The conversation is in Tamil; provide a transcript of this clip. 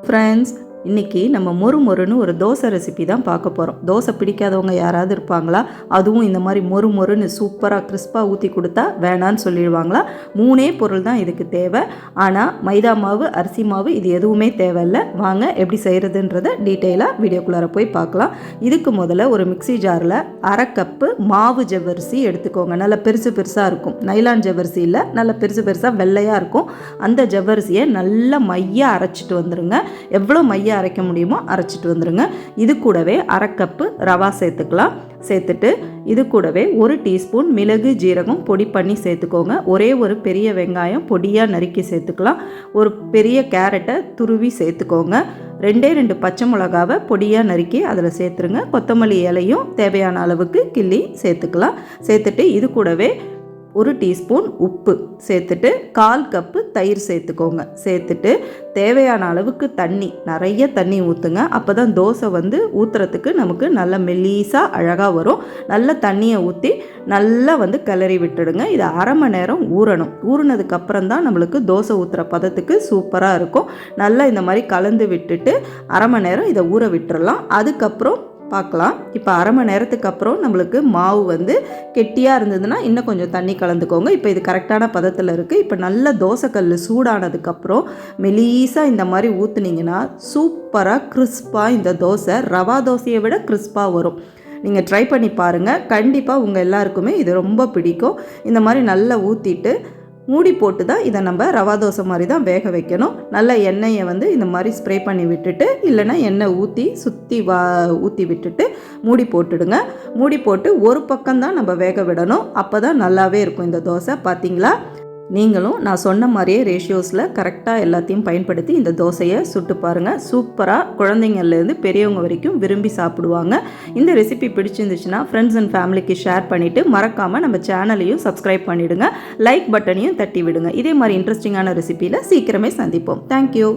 ஃப்ரெண்ட்ஸ், இன்றைக்கி நம்ம மொறு மொறுன்னு ஒரு தோசை ரெசிபி தான் பார்க்க போகிறோம். தோசை பிடிக்காதவங்க யாராவது இருப்பாங்களா? அதுவும் இந்த மாதிரி மொறு மொறுன்னு சூப்பராக கிறிஸ்பாக ஊற்றி கொடுத்தா வேணான்னு சொல்லிடுவாங்களா? 3 பொருள் தான் இதுக்கு தேவை. ஆனால் மைதா மாவு, அரிசி மாவு இது எதுவுமே தேவையில்லை. வாங்க எப்படி செய்கிறதுன்றதை டீட்டெயிலாக வீடியோக்குள்ளார போய் பார்க்கலாம். இதுக்கு முதல்ல ஒரு மிக்சி ஜாரில் 1/2 கப்பு மாவு ஜவ்வரிசி எடுத்துக்கோங்க. நல்லா பெருசு பெருசாக இருக்கும். நைலான் ஜவ்வரிசி இல்லை, நல்லா பெருசு பெருசாக வெள்ளையாக இருக்கும். அந்த ஜவ்வரிசியை நல்லா மையாக அரைச்சிட்டு வந்துடுங்க. எவ்வளோ மைய அரைக்க முடியுமோ அரைச்சிட்டு வந்துடுங்க. இது கூடவே 1/2 கப்பு ரவா சேர்த்துக்கலாம். சேர்த்துட்டு இது கூடவே 1 டீஸ்பூன் மிளகு ஜீரகம் பொடி பண்ணி சேர்த்துக்கோங்க. ஒரே ஒரு பெரிய வெங்காயம் பொடியாக நறுக்கி சேர்த்துக்கலாம். ஒரு பெரிய கேரட்டை துருவி சேர்த்துக்கோங்க. 2 பச்சை மிளகாவை பொடியாக நறுக்கி அதில் சேர்த்துருங்க. கொத்தமல்லி இலையும் தேவையான அளவுக்கு கிள்ளி சேர்த்துக்கலாம். சேர்த்துட்டு இது கூடவே 1 டீஸ்பூன் உப்பு சேர்த்துட்டு 1/4 கப்பு தயிர் சேர்த்துக்கோங்க. சேர்த்துட்டு தேவையான அளவுக்கு தண்ணி, நிறைய தண்ணி ஊற்றுங்க. அப்போ தான் தோசை ஊற்றுறதுக்கு நமக்கு நல்ல மெல்லீஸாக அழகாக வரும். நல்ல தண்ணியை ஊற்றி நல்லா கிளறி விட்டுடுங்க. இது 1/2 மணி நேரம் ஊறணும். ஊறினதுக்கப்புறம் தான் நம்மளுக்கு தோசை ஊற்றுற பதத்துக்கு சூப்பராக இருக்கும். நல்லா இந்த மாதிரி கலந்து விட்டுட்டு 1/2 மணி நேரம் இதை ஊற விட்டுறலாம். அதுக்கப்புறம் பார்க்கலாம். இப்போ 1/2 மணி நேரத்துக்கு அப்புறம் நம்மளுக்கு மாவு கெட்டியாக இருந்ததுன்னா இன்னும் கொஞ்சம் தண்ணி கலந்துக்கோங்க. இப்போ இது கரெக்டான பதத்தில் இருக்குது. இப்போ நல்ல தோசைக்கல் சூடானதுக்கப்புறம் மெலீஸாக இந்த மாதிரி ஊற்றுனீங்கன்னா சூப்பராக கிறிஸ்பாக இந்த தோசை ரவா தோசையை விட கிறிஸ்பாக வரும். நீங்கள் ட்ரை பண்ணி பாருங்கள். கண்டிப்பாக உங்கள் எல்லாருக்குமே இது ரொம்ப பிடிக்கும். இந்த மாதிரி நல்லா ஊற்றிட்டு மூடி போட்டு தான் இதை நம்ம ரவா தோசை மாதிரி தான் வேக வைக்கணும். நல்ல எண்ணெயை இந்த மாதிரி ஸ்ப்ரே பண்ணி விட்டுட்டு, இல்லைன்னா எண்ணெய் ஊற்றி சுற்றி ஊற்றி விட்டுட்டு மூடி போட்டுடுங்க. மூடி போட்டு ஒரு பக்கம் தான் நம்ம வேக விடணும். அப்போ தான் நல்லாவே இருக்கும் இந்த தோசை. பார்த்தீங்களா? நீங்களும் நான் சொன்ன மாதிரியே ரேஷியோஸில் கரெக்டாக எல்லாத்தையும் பயன்படுத்தி இந்த தோசையை சுட்டு பாருங்கள். சூப்பராக குழந்தைங்கள்லேருந்து பெரியவங்க வரைக்கும் விரும்பி சாப்பிடுவாங்க. இந்த ரெசிபி பிடிச்சிருந்துச்சுன்னா ஃப்ரெண்ட்ஸ் அண்ட் ஃபேமிலிக்கு ஷேர் பண்ணிவிட்டு மறக்காமல் நம்ம சேனலையும் சப்ஸ்கிரைப் பண்ணிவிடுங்க. லைக் பட்டனையும் தட்டி விடுங்க. இதே மாதிரி இன்ட்ரெஸ்டிங்கான ரெசிபியில் சீக்கிரமே சந்திப்போம். தேங்க்யூ.